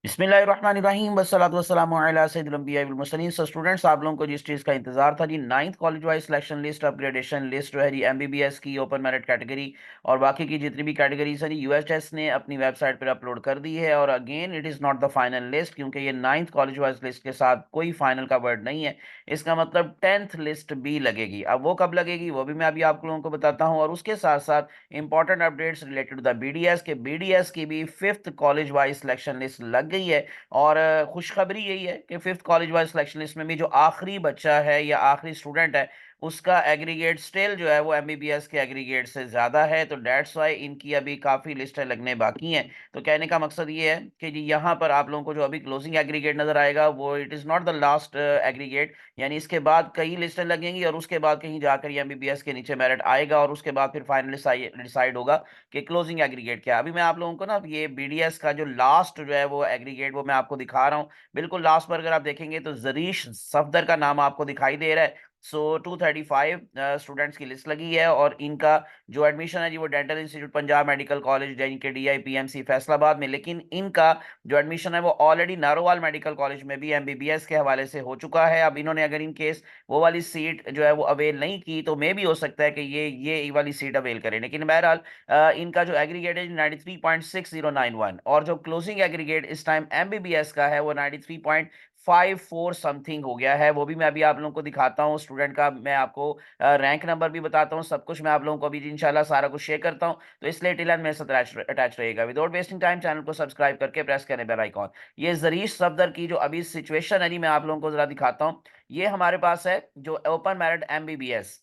बिस्मिल्लाहिर्रहमानिर्रहीम वस्सलातु वस्सलामु अला सय्यिदिल अंबिया वल मुरसलीन। सो स्टूडेंट्स, आप लोगों को जिस चीज़ का इंतजार था जी, ninth college wise selection list upgradation list जो है जी एमबीबीएस की ओपन मेरिट कैटेगरी और बाकी की जितनी भी कैटेगरीज है जी यूएचएस ने अपनी वेबसाइट पर अपलोड कर दी है। और again it is not the final list, क्योंकि ये नाइन्थ कॉलेज वाइज लिस्ट के साथ कोई फाइनल का वर्ड नहीं है। इसका मतलब टेंथ लिस्ट भी लगेगी। अब वो कब लगेगी वो भी मैं अभी आप लोगों को बताता हूँ। और उसके साथ साथ important updates related to the BDS के बीडीएस की भी fifth college wise selection list लग गई है। और खुशखबरी यही है कि fifth college wise selection list में भी जो आखिरी बच्चा है या आखिरी स्टूडेंट है उसका एग्रीगेट स्टिल जो है वो एमबीबीएस के एग्रीगेट से ज्यादा है। तो डेट्स वाई इनकी अभी काफी लिस्टें लगने बाकी हैं। तो कहने का मकसद ये है कि जी यहाँ पर आप लोगों को जो अभी क्लोजिंग एग्रीगेट नजर आएगा वो it is not the last aggregate, यानी इसके बाद कई लिस्टें लगेंगी और उसके बाद कहीं जाकर ये एमबीबीएस के नीचे मेरिट आएगा और उसके बाद फिर फाइनली डिसाइड होगा कि क्लोजिंग एग्रीगेट क्या है। अभी मैं आप लोगों को ना ये बीडीएस का जो लास्ट जो है वो एग्रीगेट वो मैं आपको दिखा रहा हूँ। बिल्कुल लास्ट पर अगर आप देखेंगे तो जरीश सफदर का नाम आपको दिखाई दे रहा है। सो 235 स्टूडेंट्स की लिस्ट लगी है और इनका जो एडमिशन है जी वो dental institute Punjab medical college यानी कि डीआई पीएमसी फैसलाबाद में, लेकिन इनका जो एडमिशन है वो ऑलरेडी नारोवाल मेडिकल कॉलेज में भी एमबीबीएस के हवाले से हो चुका है। अब इन्होंने अगर इन केस वो वाली सीट जो है वो अवेल नहीं की तो मे भी हो सकता है कि ये वाली सीट अवेल करें। लेकिन बहरहाल इनका जो एग्रीगेट है 93.6091 और जो क्लोजिंग एग्रीगेट इस टाइम एमबीबीएस का है वो 93.54 समथिंग हो गया है। वो भी मैं अभी आप लोगों को दिखाता हूँ। स्टूडेंट का मैं आपको रैंक नंबर भी बताता हूँ, सब कुछ मैं आप लोगों को अभी इंशाल्लाह सारा कुछ शेयर करता हूँ। तो इसलिए टिल मेरे साथ अटैच रहेगा। विदाउट वेस्टिंग टाइम चैनल को सब्सक्राइब करके प्रेस करें बेल आइकॉन। ये जरीश सफदर की जो अभी सिचुएशन है जी मैं आप लोगों को जरा दिखाता हूँ। ये हमारे पास है जो ओपन मेरिट एमबीबीएस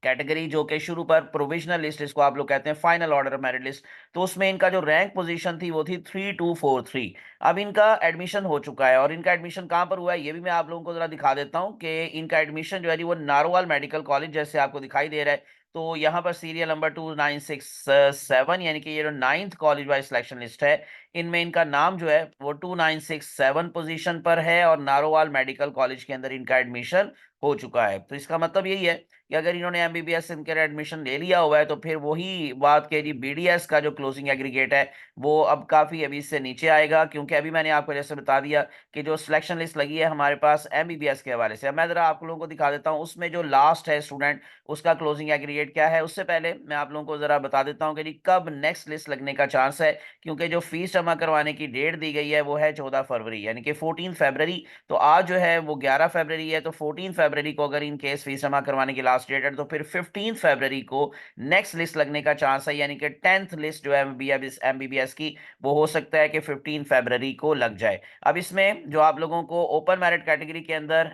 कैटेगरी, जो कि शुरू पर प्रोविजनल लिस्ट इसको आप लोग कहते हैं, फाइनल ऑर्डर मेरिट लिस्ट। तो उसमें इनका जो रैंक पोजीशन थी वो थी 3243। अब इनका एडमिशन हो चुका है और इनका एडमिशन कहाँ पर हुआ है ये भी मैं आप लोगों को जरा दिखा देता हूँ कि इनका एडमिशन जो है जी वो नारोवाल मेडिकल कॉलेज जैसे आपको दिखाई दे रहा है। तो यहाँ पर सीरियल नंबर 2967 यानी कि ये जो ninth college wise selection list है इनमें इनका नाम जो है वो 2967 पोजीशन पर है और नारोवाल मेडिकल कॉलेज के अंदर इनका एडमिशन हो चुका है। तो इसका मतलब यही है कि अगर इन्होंने एमबीबीएस इनके एडमिशन ले लिया हुआ है तो फिर वही बात के जी बीडीएस का जो क्लोजिंग एग्रीगेट है वो अब काफी अभी इससे नीचे आएगा, क्योंकि अभी मैंने आपको जैसे बता दिया कि जो सिलेक्शन लिस्ट लगी है हमारे पास एमबीबीएस के हवाले से। अब मैं जरा आप लोगों को दिखा देता हूँ उसमें जो लास्ट है स्टूडेंट उसका क्लोजिंग एग्रीगेट क्या है। उससे पहले मैं आप लोगों को जरा बता देता हूँ कि जी कब नेक्स्ट लिस्ट लगने का चांस है, क्योंकि जो फीस जमा करवाने की डेट दी गई है वो है 14 फरवरी यानी कि 14 फरवरी। तो आज जो है वो 11 फरवरी है, तो 14 फरवरी को अगर इन केस फीस जमा करवाने की लास्ट डेट है तो फिर 15 फरवरी को नेक्स्ट लिस्ट लगने का चांस है, यानी कि टेंथ लिस्ट जो है एमबीबीएस की वो हो सकता है कि 15 फरवरी को लग जाए। अब इसमें जो आप लोगों को ओपन मेरिट कैटेगरी के अंदर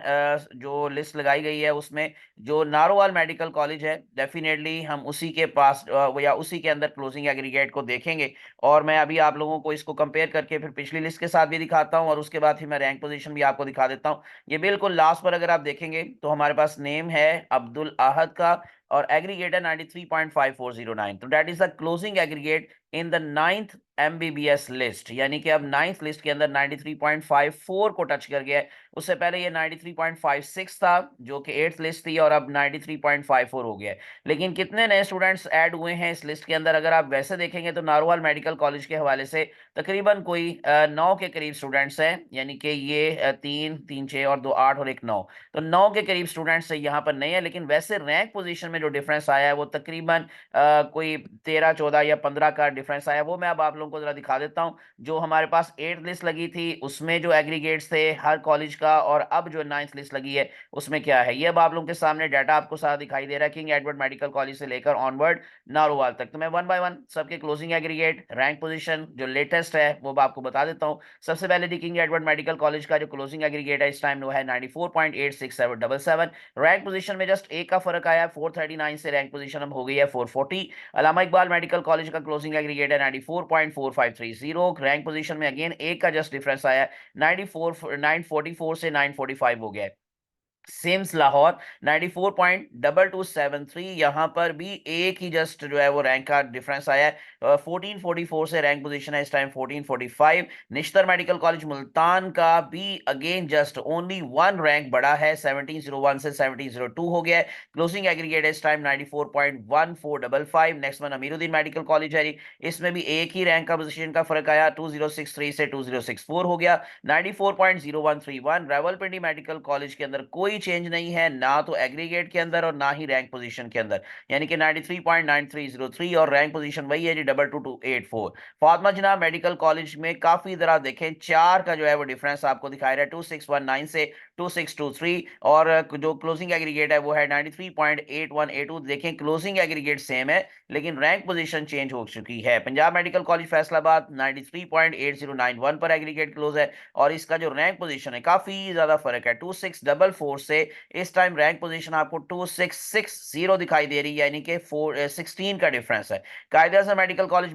जो लिस्ट लगाई गई है उसमें जो नारोवाल मेडिकल कॉलेज है डेफिनेटली हम उसी के पास या उसी के अंदर क्लोजिंग एग्रीगेट को देखेंगे। और मैं अभी आप लोगों को इसको कंपेयर करके फिर पिछली लिस्ट के साथ भी दिखाता हूं और उसके बाद फिर मैं रैंक पोजीशन भी आपको दिखा देता हूं। ये बिल्कुल लास्ट पर अगर आप देखेंगे तो हमारे पास नेम है अब्दुल अहद का और एग्रीगेट है 93.5409। तो that is the closing aggregate in the ninth MBBS list, यानी कि अब नाइन्थ लिस्ट के अंदर 93.54 को टच कर गया है। उससे पहले ये 93.56 था जो कि एट्थ लिस्ट थी और अब 93.54 हो गया है। लेकिन कितने नए स्टूडेंट्स ऐड हुए हैं इस लिस्ट के अंदर अगर आप वैसे देखेंगे तो नारोवाल मेडिकल कॉलेज के हवाले से तकरीबन कोई 9 के करीब स्टूडेंट्स हैं, यानी कि ये 3 3 6 और 2 8 और 1 9। तो 9 के करीब स्टूडेंट्स यहाँ पर नहीं है। लेकिन वैसे रैंक पोजीशन में जो डिफरेंस आया है वो तकरीबन कोई 13 14 या 15 का डिफरेंस आया, वो मैं अब आप लोगों को जरा दिखा देता हूँ। जो हमारे पास एट लिस्ट लगी थी उसमें जो एग्रीगेट्स थे हर कॉलेज का और अब जो नाइन्थ लिस्ट लगी है उसमें क्या है, ये अब आप लोगों के सामने डाटा आपको सारा दिखाई दे रहा है किंग एडवर्ड मेडिकल कॉलेज से लेकर ऑनवर्ड नारोवाल तक। तो मैं वन बाय वन सबके क्लोजिंग एग्रीगेट रैंक पोजीशन जो लेटेस्ट है वो आपको बता देता हूँ। सबसे पहले दी किंग एडवर्ड मेडिकल कॉलेज का जो क्लोजिंग एग्रीगेट है इस टाइम वो है 94.86777। रैंक पोजीशन में जस्ट एक का फर्क आया है, 439 से रैंक पोजीशन अब हो गई है 440। अलामा इकबाल मेडिकल कॉलेज का क्लोजिंग एग्रीगेट है 94.4530। रैंक पोजीशन में अगेन एक का जस्ट डिफरेंस आया है, 94 944 से 945 हो गया है। सिम्स लाहौर 94.2273। यहाँ पर भी एक ही जस्ट जो है वो रैंक का डिफरेंस आया है। 1444 से रैंक पोजीशन है इस time 1445। Nishtar medical college Multan का भी again just only one rank बढ़ा है, 1701 से 1702 हो गया है। क्लोजिंग एग्रीगेट इस time 94.1455। Next one Amiruddin medical college है, इसमें भी एक ही रैंक का पोजीशन का फर्क आया, 2063 से 2064 हो गया, 94.0131। रावलपिंडी मेडिकल कॉलेज के अंदर कोई चेंज नहीं है, ना तो एग्रीगेट के अंदर और ना ही रैंक पोजीशन के अंदर, यानी कि 93.9303, और रैंक पोजीशन वही है जी 22284। फातिमा जिन्ना मेडिकल कॉलेज में काफी जरा देखें, चार का जो है वो डिफरेंस आपको दिखाई रहा है, 2619 से 2623, और जो क्लोजिंग एग्रीगेट है वो है 93.8182। देखें क्लोजिंग एग्रीगेट सेम है लेकिन रैंक पोजीशन चेंज हो चुकी है। पंजाब मेडिकल कॉलेज फैसलाबाद 93.8091 पर एग्रीगेट क्लोज है, और इसका जो रैंक पोजीशन है काफी ज्यादा फर्क है, 2644 से इस टाइम रैंक पोजीशन आपको 2660 दिखाई दे रही है, यानी कि 16 का डिफरेंस है। कायदे आज़म मेडिकल कॉलेज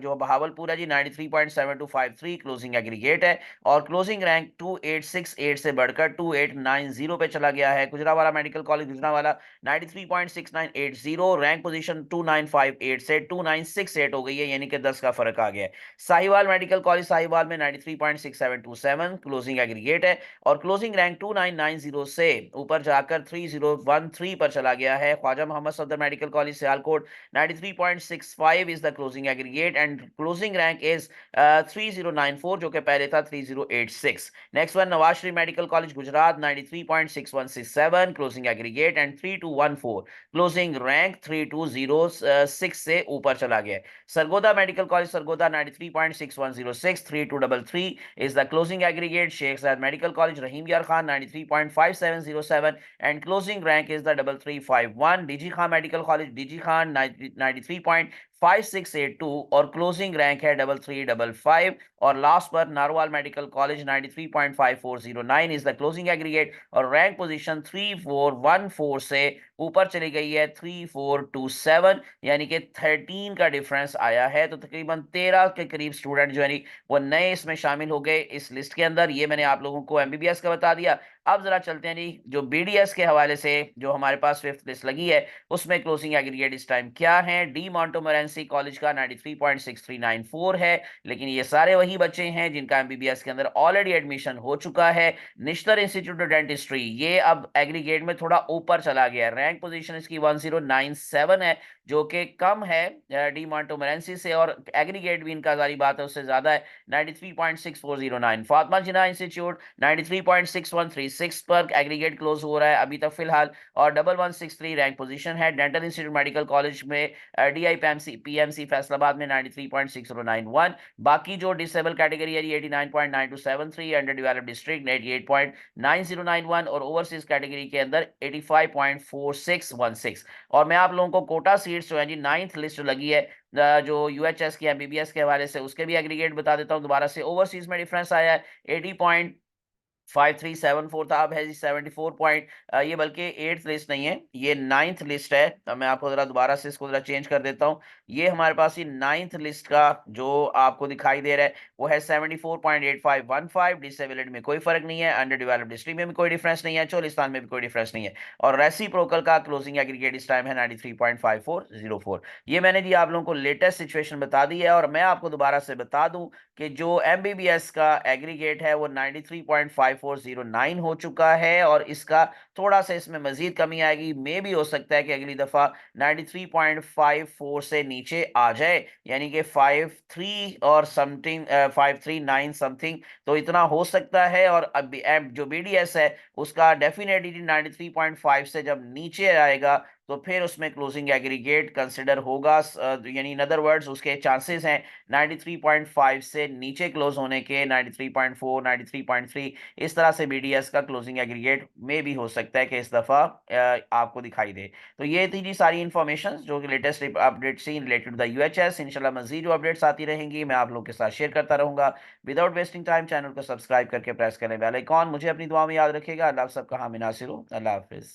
जो बहावलपुर है जी 93.7253 क्लोजिंग एग्रीगेट है, और क्लोजिंग रैंक 2868 से बढ़कर 2890 पे चला गया है। Gujranwala medical college Gujranwala 93.6980, rank position 2958 से 2968 हो गई है, यानी कि 10 का फर्क आ गया है। साहिवाल मेडिकल कॉलेज साहिवाल में 93.6727 क्लोजिंग एग्रीगेट है, और क्लोजिंग रैंक 2990 से ऊपर जाकर 3013 पर चला गया है। Khwaja Muhammad Safdar medical college Sialkot 93.65 is the closing aggregate, and closing rank is 3094, जो कि पहले था 3086। Next one Nawaz Sharif medical college Gujrat 93.6167 closing aggregate and 3214, closing rank 3206 से ऊपर चला गया है। Sargodha medical college Sargodha 93.6106 3233 is the closing aggregate. Sheikh Zayed Medical College Rahim Yar Khan 93.5707 and closing rank is the 3351. DG Khan Medical College DG Khan 93.5682 और closing rank है 3355। और last पर Narowal medical college 93.5409 is the closing aggregate, और rank position 3414 से ऊपर चली गई है 3427, यानी कि 13 का डिफरेंस आया है। तो तकरीबन 13 के करीब स्टूडेंट जो है वो नए इसमें शामिल हो गए इस लिस्ट के अंदर। ये मैंने आप लोगों को एमबीबीएस का बता दिया। अब जरा चलते हैं जी जो बीडीएस के हवाले से जो हमारे पास फिफ्थ लिस्ट लगी है उसमें क्लोजिंग एग्रीगेट इस टाइम क्या है। डी मॉन्टोमोरेंसी कॉलेज का 93.6394 है, लेकिन ये सारे वही बच्चे हैं जिनका एमबीबीएस के अंदर ऑलरेडी एडमिशन हो चुका है। निश्तर इंस्टीट्यूट ऑफ डेंटिस्ट्री ये अब एग्रीगेट में थोड़ा ऊपर चला गया है, रैंक पोजीशन इसकी 1097 है, जो कि कम है डी मॉन्टोमोरेंसी से, और एग्रीगेट भी इनका जारी बात है उससे ज्यादा है 93.6409। फातिमा जिन्ना इंस्टीट्यूट 93.6136 पर एग्रीगेट क्लोज हो रहा है अभी तक फिलहाल, और 1163 रैंक पोजीशन है। डेंटल इंस्टीट्यूट मेडिकल कॉलेज में डीआई पीएमसी फैसलाबाद में 93.6091। बाकी जो डिसेबल कैटेगरी है 89.9273, अंडर डेवलप्ड डिस्ट्रिक्ट 88.9091, और ओवरसीज कैटेगरी के अंदर 85.4616। और मैं आप लोगों को कोटा सीट्स जो है जी 9th लिस्ट लगी है जो यूएचएस की एमबीबीएस के हवाले से, उसके भी एग्रीगेट बता देता हूं दोबारा से। ओवरसीज में डिफरेंस आया है 80.5374 था, अब है जी 74 पॉइंट। ये बल्कि एट्थ लिस्ट नहीं है, ये 9th लिस्ट है। अब मैं आपको जरा दोबारा से इसको जरा चेंज कर देता हूँ। ये हमारे पास ये 9th लिस्ट का जो आपको दिखाई दे रहा है वो है 74.8515। डिसेबिलिटी में कोई फर्क नहीं है, अंडर डेवलप्ड डिस्ट्रिक्ट में भी कोई डिफरेंस नहीं है, चोलिस्तान में भी कोई डिफरेंस नहीं है, और रेसिप्रोकल का क्लोजिंग एग्रीगेट इस टाइम है 93.5404। ये मैंने जी आप लोगों को लेटेस्ट सिचुएशन बता दी है, और मैं आपको दोबारा से बता दूं कि जो एमबीबीएस का एग्रीगेट है वो 93.5409 हो चुका है, और इसका थोड़ा सा इसमें मजीद कमी आएगी। मे भी हो सकता है कि अगली दफा 93.54 से नीचे आ जाए, यानी कि 53 और समथिंग 539 समथिंग, तो इतना हो सकता है। और अब जो बीडीएस है उसका डेफिनेटली 93.5 से जब नीचे आएगा तो फिर उसमें क्लोजिंग एग्रीगेट कंसिडर होगा, यानी इन अदर वर्ड्स उसके चांसेस हैं 93.5 से नीचे क्लोज होने के, 93.4 93.3 इस तरह से बीडीएस का क्लोजिंग एग्रीगेट में भी हो सकता है कि इस दफा आपको दिखाई दे। तो ये थी जी सारी इंफॉर्मेशन जो कि लेटेस्ट अपडेट थी रिलेटेड द यूएचएस। इंशाल्लाह मजीद जो अपडेट्स आती रहेंगी मैं आप लोगों के साथ शेयर करता रहूंगा। विदाउट वेस्टिंग टाइम चैनल को सब्सक्राइब करके प्रेस करें बेल आइकॉन। मुझे अपनी दुआ में याद रखिएगा। अल्लाह सबका हामी नासिर हो। अल्लाह हाफिज।